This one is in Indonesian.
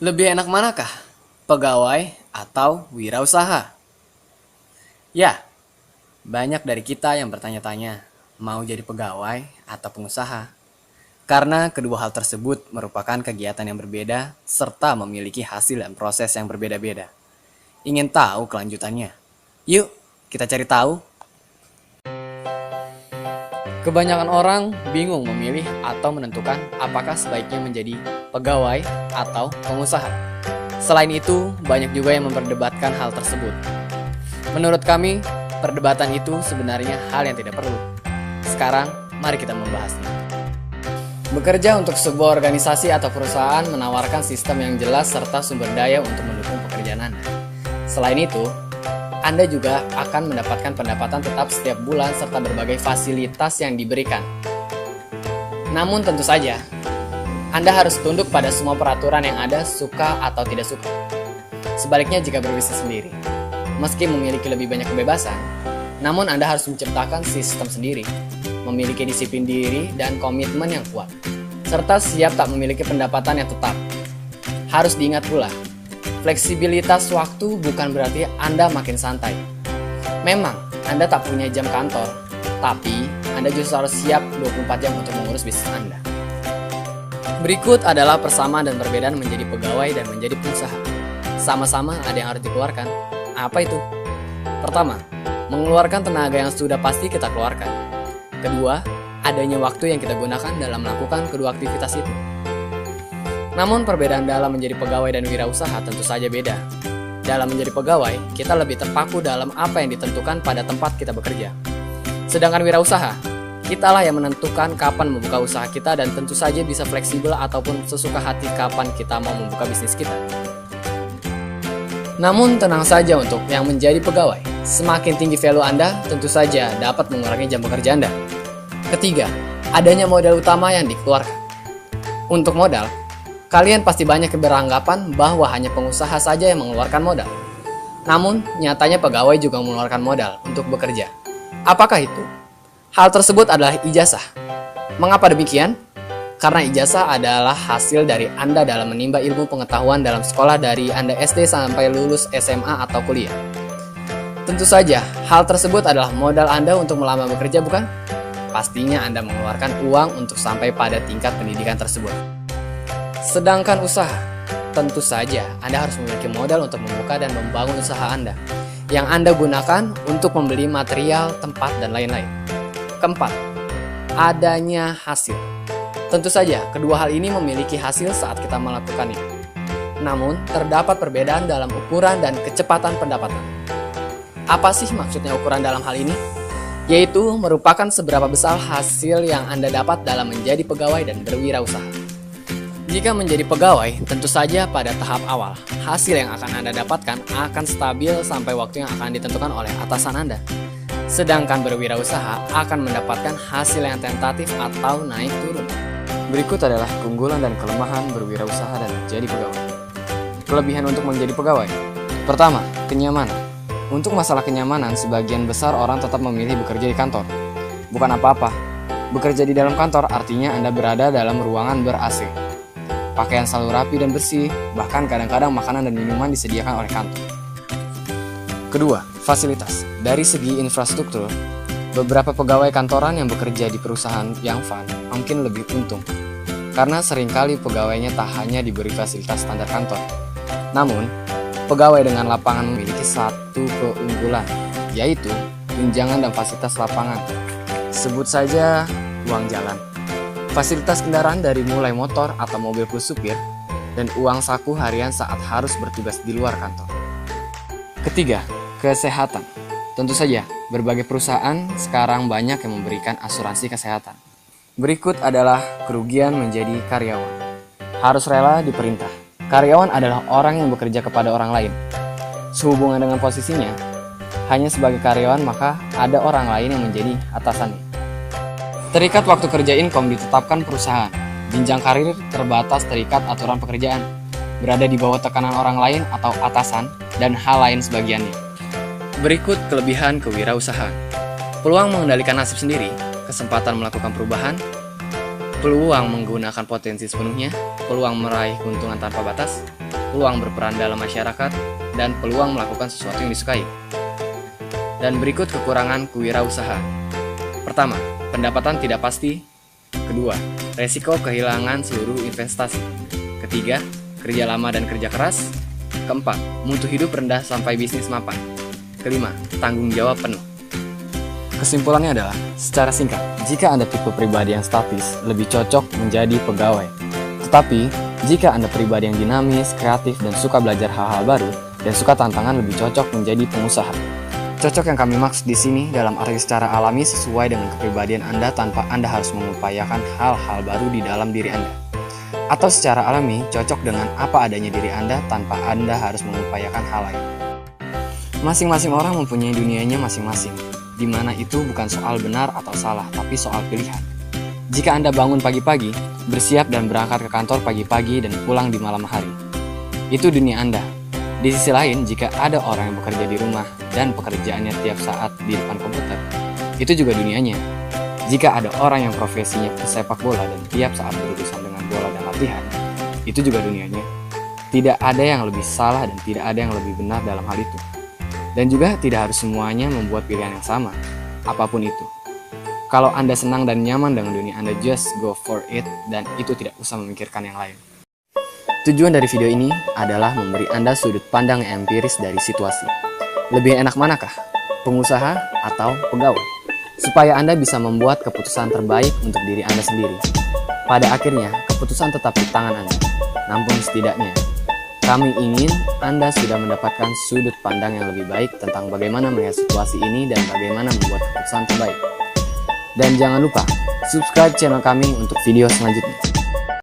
Lebih enak manakah? Pegawai atau wirausaha? Ya, banyak dari kita yang bertanya-tanya, mau jadi pegawai atau pengusaha? Karena kedua hal tersebut merupakan kegiatan yang berbeda serta memiliki hasil dan proses yang berbeda-beda. Ingin tahu kelanjutannya? Yuk, kita cari tahu. Kebanyakan orang bingung memilih atau menentukan apakah sebaiknya menjadi pegawai atau pengusaha. Selain itu, banyak juga yang memperdebatkan hal tersebut. Menurut kami, perdebatan itu sebenarnya hal yang tidak perlu. Sekarang, mari kita membahasnya. Bekerja untuk sebuah organisasi atau perusahaan menawarkan sistem yang jelas serta sumber daya untuk mendukung pekerjaan Anda. Selain itu, Anda juga akan mendapatkan pendapatan tetap setiap bulan serta berbagai fasilitas yang diberikan. Namun tentu saja, Anda harus tunduk pada semua peraturan yang ada, suka atau tidak suka. Sebaliknya jika berbisnis sendiri, meski memiliki lebih banyak kebebasan, namun Anda harus menciptakan sistem sendiri, memiliki disiplin diri dan komitmen yang kuat, serta siap tak memiliki pendapatan yang tetap. Harus diingat pula, fleksibilitas waktu bukan berarti Anda makin santai. Memang, Anda tak punya jam kantor, tapi Anda justru harus siap 24 jam untuk mengurus bisnis Anda. Berikut adalah persamaan dan perbedaan menjadi pegawai dan menjadi pengusaha. Sama-sama ada yang harus dikeluarkan. Apa itu? Pertama, mengeluarkan tenaga yang sudah pasti kita keluarkan. Kedua, adanya waktu yang kita gunakan dalam melakukan kedua aktivitas itu. Namun perbedaan dalam menjadi pegawai dan wirausaha tentu saja beda. Dalam menjadi pegawai, kita lebih terpaku dalam apa yang ditentukan pada tempat kita bekerja. Sedangkan wirausaha, kitalah yang menentukan kapan membuka usaha kita dan tentu saja bisa fleksibel ataupun sesuka hati kapan kita mau membuka bisnis kita. Namun tenang saja untuk yang menjadi pegawai. Semakin tinggi value Anda, tentu saja dapat mengurangi jam bekerja Anda. Ketiga, adanya modal utama yang dikeluarkan. Untuk modal, kalian pasti banyak beranggapan bahwa hanya pengusaha saja yang mengeluarkan modal. Namun, nyatanya pegawai juga mengeluarkan modal untuk bekerja. Apakah itu? Hal tersebut adalah ijazah. Mengapa demikian? Karena ijazah adalah hasil dari Anda dalam menimba ilmu pengetahuan dalam sekolah dari Anda SD sampai lulus SMA atau kuliah. Tentu saja, hal tersebut adalah modal Anda untuk melamar bekerja, bukan? Pastinya Anda mengeluarkan uang untuk sampai pada tingkat pendidikan tersebut. Sedangkan usaha, tentu saja Anda harus memiliki modal untuk membuka dan membangun usaha Anda, yang Anda gunakan untuk membeli material, tempat, dan lain-lain. Keempat, adanya hasil. Tentu saja, kedua hal ini memiliki hasil saat kita melakukannya. Namun, terdapat perbedaan dalam ukuran dan kecepatan pendapatan. Apa sih maksudnya ukuran dalam hal ini? Yaitu merupakan seberapa besar hasil yang Anda dapat dalam menjadi pegawai dan berwirausaha. Jika menjadi pegawai, tentu saja pada tahap awal, hasil yang akan Anda dapatkan akan stabil sampai waktu yang akan ditentukan oleh atasan Anda. Sedangkan berwirausaha akan mendapatkan hasil yang tentatif atau naik turun. Berikut adalah keunggulan dan kelemahan berwirausaha dan menjadi pegawai. Kelebihan untuk menjadi pegawai. Pertama, kenyamanan. Untuk masalah kenyamanan, sebagian besar orang tetap memilih bekerja di kantor. Bukan apa-apa, bekerja di dalam kantor artinya Anda berada dalam ruangan ber-AC. Pakaian selalu rapi dan bersih, bahkan kadang-kadang makanan dan minuman disediakan oleh kantor. Kedua, fasilitas. Dari segi infrastruktur, beberapa pegawai kantoran yang bekerja di perusahaan yang fun mungkin lebih untung, karena seringkali pegawainya tak hanya diberi fasilitas standar kantor. Namun, pegawai dengan lapangan memiliki satu keunggulan, yaitu tunjangan dan fasilitas lapangan. Sebut saja uang jalan. Fasilitas kendaraan dari mulai motor atau mobil plus supir, dan uang saku harian saat harus bertugas di luar kantor. Ketiga, kesehatan. Tentu saja, berbagai perusahaan sekarang banyak yang memberikan asuransi kesehatan. Berikut adalah kerugian menjadi karyawan. Harus rela diperintah. Karyawan adalah orang yang bekerja kepada orang lain. Sehubungan dengan posisinya, hanya sebagai karyawan maka ada orang lain yang menjadi atasannya. Terikat waktu kerja income ditetapkan perusahaan. Jenjang karir terbatas terikat aturan pekerjaan. Berada di bawah tekanan orang lain atau atasan, dan hal lain sebagiannya. Berikut kelebihan kewirausahaan. Peluang mengendalikan nasib sendiri, kesempatan melakukan perubahan, peluang menggunakan potensi sepenuhnya, peluang meraih keuntungan tanpa batas, peluang berperan dalam masyarakat, dan peluang melakukan sesuatu yang disukai. Dan berikut kekurangan kewirausahaan. Pertama, pendapatan tidak pasti. Kedua, resiko kehilangan seluruh investasi. Ketiga, kerja lama dan kerja keras. Keempat, mutu hidup rendah sampai bisnis mapan. Kelima, tanggung jawab penuh. Kesimpulannya adalah, secara singkat, jika Anda tipe pribadi yang statis, lebih cocok menjadi pegawai. Tetapi, jika Anda pribadi yang dinamis, kreatif, dan suka belajar hal-hal baru, dan suka tantangan, lebih cocok menjadi pengusaha. Cocok yang kami maksud di sini dalam arti secara alami sesuai dengan kepribadian Anda tanpa Anda harus mengupayakan hal-hal baru di dalam diri Anda. Atau secara alami, cocok dengan apa adanya diri Anda tanpa Anda harus mengupayakan hal lain. Masing-masing orang mempunyai dunianya masing-masing, di mana itu bukan soal benar atau salah, tapi soal pilihan. Jika Anda bangun pagi-pagi, bersiap dan berangkat ke kantor pagi-pagi dan pulang di malam hari, itu dunia Anda. Di sisi lain, jika ada orang yang bekerja di rumah dan pekerjaannya tiap saat di depan komputer, itu juga dunianya. Jika ada orang yang profesinya pesepak bola dan tiap saat berurusan dengan bola dan latihan, itu juga dunianya. Tidak ada yang lebih salah dan tidak ada yang lebih benar dalam hal itu. Dan juga tidak harus semuanya membuat pilihan yang sama, apapun itu. Kalau Anda senang dan nyaman dengan dunia Anda, just go for it, dan itu tidak usah memikirkan yang lain. Tujuan dari video ini adalah memberi Anda sudut pandang yang empiris dari situasi. Lebih enak manakah? Pengusaha atau pegawai? Supaya Anda bisa membuat keputusan terbaik untuk diri Anda sendiri. Pada akhirnya, keputusan tetap di tangan Anda. Namun setidaknya, kami ingin Anda sudah mendapatkan sudut pandang yang lebih baik tentang bagaimana melihat situasi ini dan bagaimana membuat keputusan terbaik. Dan jangan lupa, subscribe channel kami untuk video selanjutnya.